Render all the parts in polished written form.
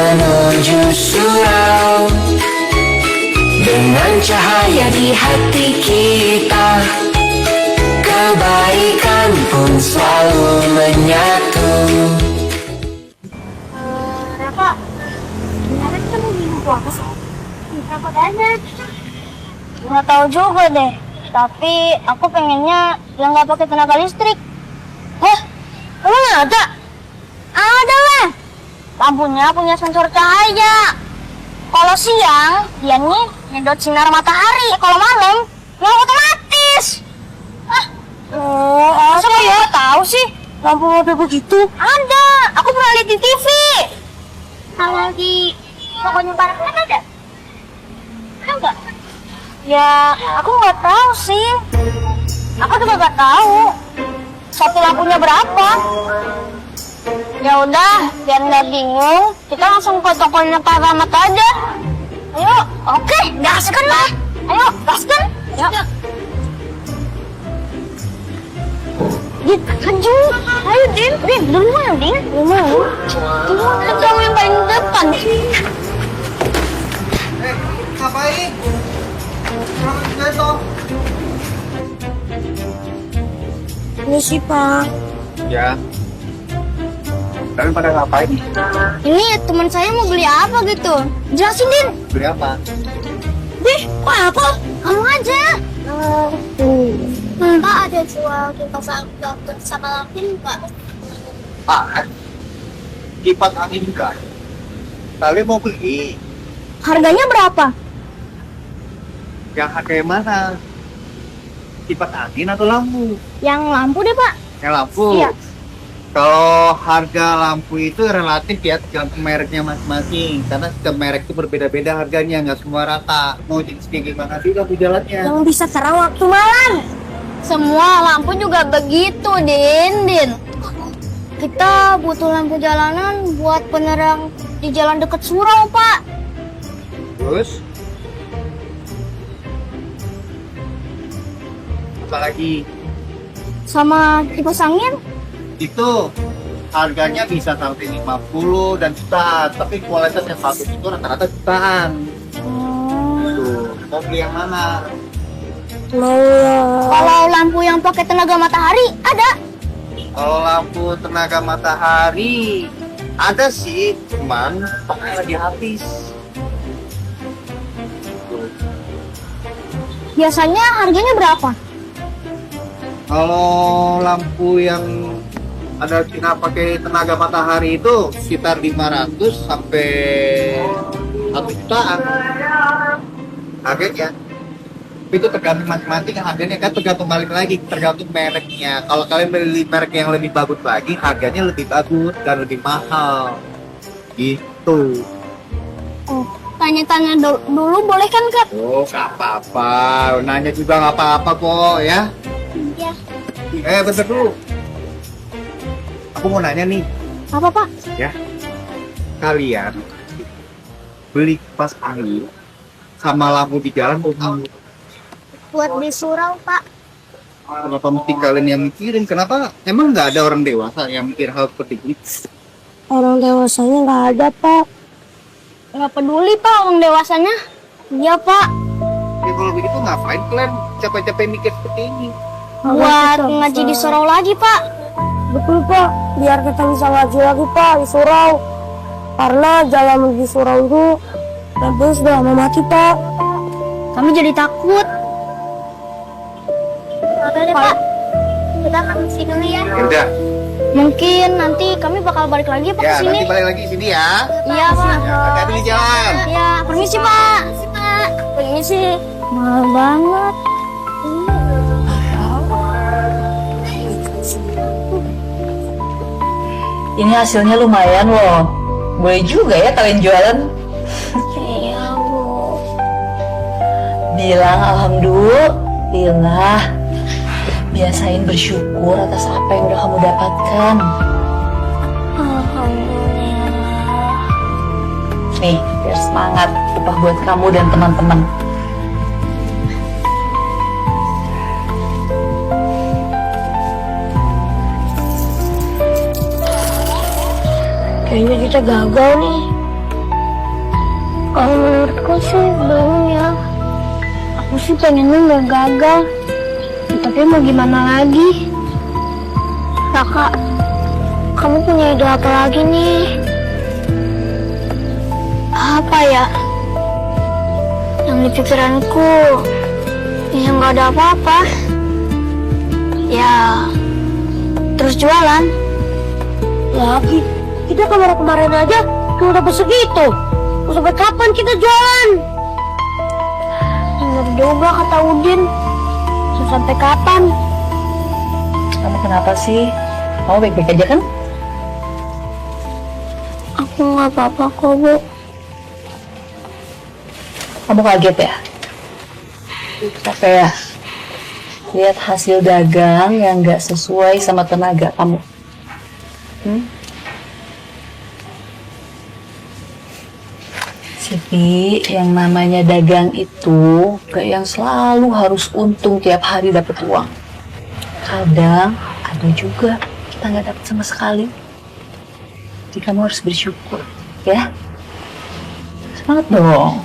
menuju surau. Dengan cahaya di hati kita, kebaikan pun selalu menyatu. Rafa, gimana kita mau bikin apa sih? Rafa banyak. Nggak tahu juga deh. Tapi aku pengennya yang nggak pakai tenaga listrik. Hah? Emang ada? Ada lah. Lampunya punya sensor cahaya. Kalau siang, dia nih nyedot sinar matahari. Kalau malam, yang otomatis. Hah? Masa ya? Tahu sih? Lampu ada begitu? Ada. Aku pernah lihat di TV. Kalau di toko nyimpan ada? Ada nggak? Ya, aku nggak tahu sih. Aku juga nggak tahu. Satu lampunya berapa? Ya udah, biar nggak bingung, kita langsung ke tokonya Pak Rahmat aja. Ayo, oke, gaskan lah. Ayo, gaskan. Ya. Din, maju. Ayo, Din. Din, duluan, Din. Duluan. Duluan, kan kamu yang paling depan. Ngapain? Jatuh. Ini sih, Pak. Ya. Kalian pada ngapain? Ini teman saya mau beli apa gitu. Jelasin, Din. Beli apa? Dih, kok apa? Kamu aja. Pak, ada jual kipas angin sama lampu, Pak. Pak, kipas angin kan? Kalian mau beli? Harganya berapa? Yang harganya mana? Kipas angin atau lampu? Yang lampu deh, Pak. Yang lampu? Iya. Kalau harga lampu itu relatif ya, tergantung mereknya masing-masing. Karena setiap merek itu berbeda-beda harganya, nggak semua rata. Mau jenis kayak gimana sih lampu jalannya? Yang bisa terang waktu malam. Semua lampu juga begitu, Din. Kita butuh lampu jalanan buat penerang di jalan dekat surau, Pak. Terus? Apalagi? Sama kipas angin. Itu harganya bisa sampai 50 dan jutaan, tapi kualitas yang bagus itu rata-rata jutaan. Tuh, mau beli yang mana? Kalau lampu yang pakai tenaga matahari ada. Kalau lampu tenaga matahari ada sih, cuman pakai lagi habis. Tuh. Biasanya harganya berapa? Kalau lampu yang ada kita pakai tenaga matahari itu sekitar 500 sampai 1 jutaan harganya. Itu tergantung masing-masing harganya, kan tergantung balik lagi, tergantung mereknya. Kalau kalian beli merek yang lebih bagus lagi, harganya lebih bagus dan lebih mahal gitu. Oh, tanya-tanya dulu boleh kan, Kak? Oh, gak apa-apa, nanya juga gak apa-apa kok ya. Iya. Bentar dulu, aku mau nanya nih Apa, Pak? ya, kalian beli kipas angin sama lampu di jalan Buat di surau, Pak. kenapa mesti kalian yang mikirin? Kenapa emang nggak ada orang dewasa yang mikir hal seperti ini? Orang dewasanya nggak ada, Pak. Nggak peduli, Pak, orang dewasanya. Iya, Pak. Ya kalau begitu ngapain kalian capek-capek mikir seperti ini? Buat ngaji di surau lagi, Pak. Betul, Pak, biar kita bisa ngaji lagi, Pak, di surau. Karena jalan menuju surau itu lampunya sudah lama mati, Pak. Kami jadi takut. Oke deh, Pak. Kita permisi dulu ya. Udah, Mungkin nanti kami bakal balik lagi, Pak, ya ke sini. nanti balik lagi sini ya. Iya, Pak. Ya, hati-hati di jalan. Ya, permisi, Pak. Permisi. Mahal banget. Ini hasilnya lumayan loh. Boleh juga ya kalian jualan. Iya, Bu. Bilang alhamdulillah. Biasain bersyukur atas apa yang udah kamu dapatkan. Alhamdulillah. Nih, biar semangat upah buat kamu dan teman-teman. Kayaknya kita gagal nih. sih belum ya. Aku sih pengennya nggak gagal. Tapi mau gimana lagi? Raka, kamu punya ide apa lagi nih? Apa ya? Yang di pikiranku, ya nggak ada apa-apa. Ya, terus jualan. Lagi, kita kemarin aja cuma dapat segitu. Mau sampai kapan kita jualan? Bener juga kata Udin. Sampai kapan? Kamu kenapa sih? Kamu baik-baik aja kan? Aku nggak apa-apa kok, Bu. Kamu kaget ya? Capek ya? Lihat hasil dagang yang nggak sesuai sama tenaga kamu. Siti, yang namanya dagang itu gak yang selalu harus untung tiap hari dapat uang. Kadang ada juga kita nggak dapat sama sekali. Jadi kamu harus bersyukur, ya. Semangat dong.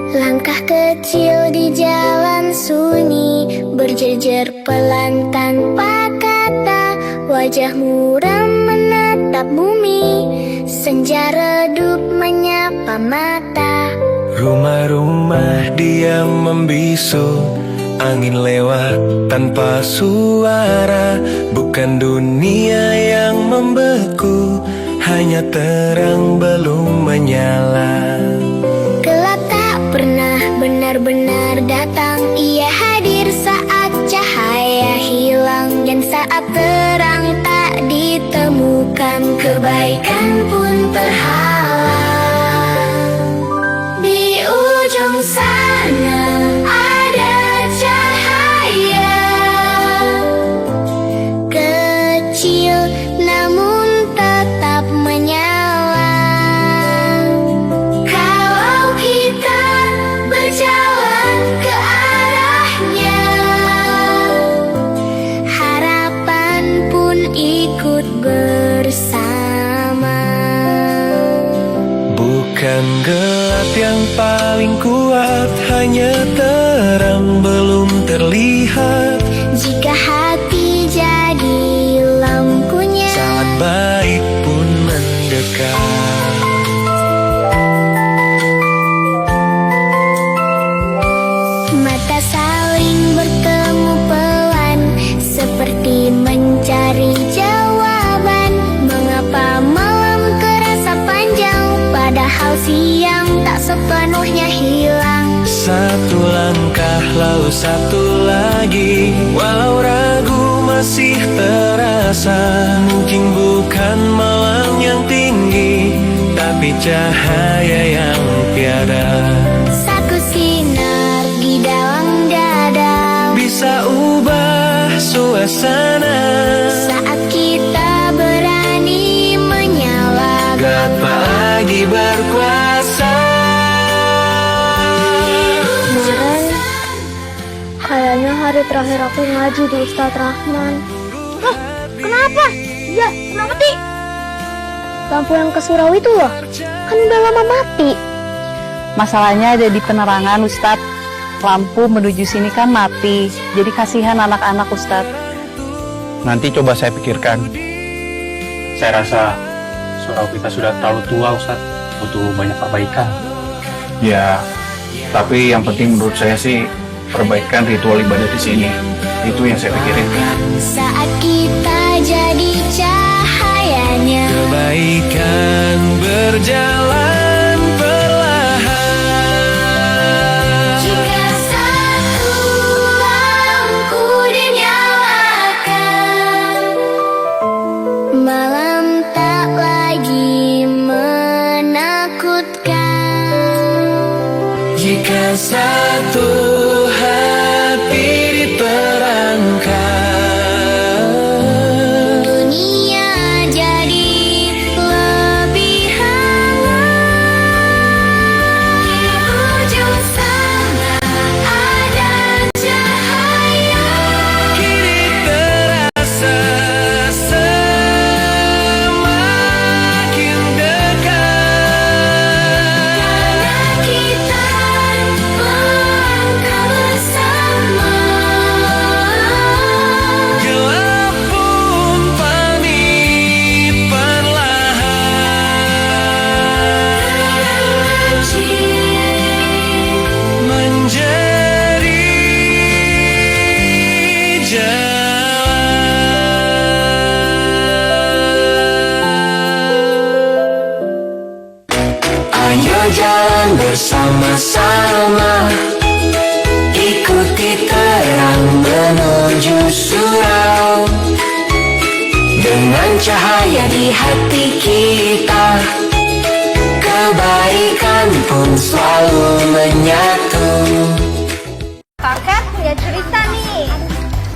Langkah kecil di jalan sunyi, berjejer pelan tanpa kata. Wajahmu menatap bumi, senja redup menyapa mata. Rumah-rumah diam membisu, angin lewat tanpa suara. Bukan dunia yang membeku, hanya terang belum menyala. Gelap tak pernah benar-benar datang. Ia hadir saat cahaya hilang, dan saat terang tak ditemukan, kebaikan pun terhalang. Di ujung sana ada cahaya kecil namun tetap menyala. Kalau kita berjalan ke arahnya, harapan pun ikut bersama. Bukan gelap yang paling kuat, hanya terang belum terlihat. Jika hati jadi lampunya, Sangat baik pun mendekat. mata saling bertemu pelan, seperti mencari jawaban. Mengapa malam terasa panjang, padahal siang tak sepenuhnya hilang. Satu langkah lalu satu lagi, walau ragu masih terasa. Mungkin bukan malam yang tinggi, tapi cahaya yang tiada. Satu sinar di dalam dada, Bisa ubah suasana. saat kita berani menyala. Gelap pagi berkuasa. Kemarin kayaknya hari terakhir aku ngaji di Ustadz Rahman. Kenapa? Iya, kenapa mati? Lampu yang ke surau itu loh, kan udah lama mati. Masalahnya ada di penerangan, Ustadz. Lampu menuju sini kan mati. Jadi kasihan anak-anak, Ustadz. Nanti coba saya pikirkan. Saya rasa surau kita sudah terlalu tua, Ustaz. Butuh banyak perbaikan. Ya, tapi yang penting menurut saya sih perbaikan ritual ibadah di sini. Itu yang saya pikirin. Saat kita jadi cahayanya, Kebaikan berjalan perlahan. jika satu lampu dinyalakan, malam tak lagi menakutkan. Jika satu hati diterangkan, Dunia jadi lebih hangat. Di ujung sana jalan bersama-sama, ikuti terang menuju surau. Dengan cahaya di hati kita, kebaikan pun selalu menyatu. Kakek punya cerita nih.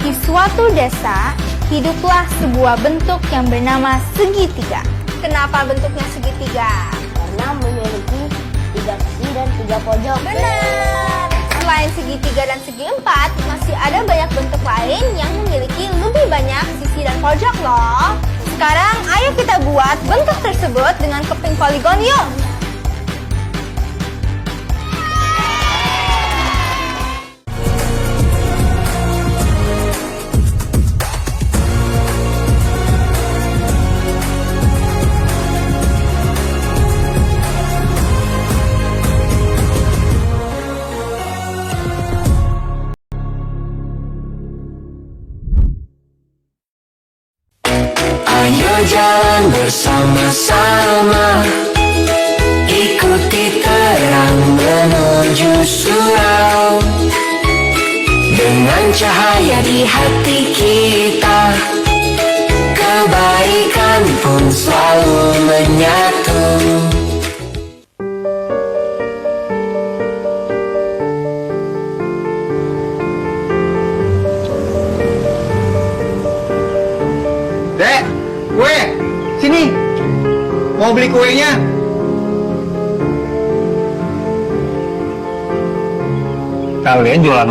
Di suatu desa, hiduplah sebuah bentuk yang bernama segitiga. Kenapa bentuknya segitiga? Karena memiliki 3 sisi dan 3 pojok. Benar. Selain segitiga dan segi empat, masih ada banyak bentuk lain yang memiliki lebih banyak sisi dan pojok loh. Sekarang ayo kita buat bentuk tersebut dengan keping poligon yuk. Ayo jalan bersama-sama, ikuti terang menuju surau. Dengan cahaya di hati kita, kebaikan pun selalu menyatu. Dek, kue, sini. Mau beli kuenya? Kalian jualan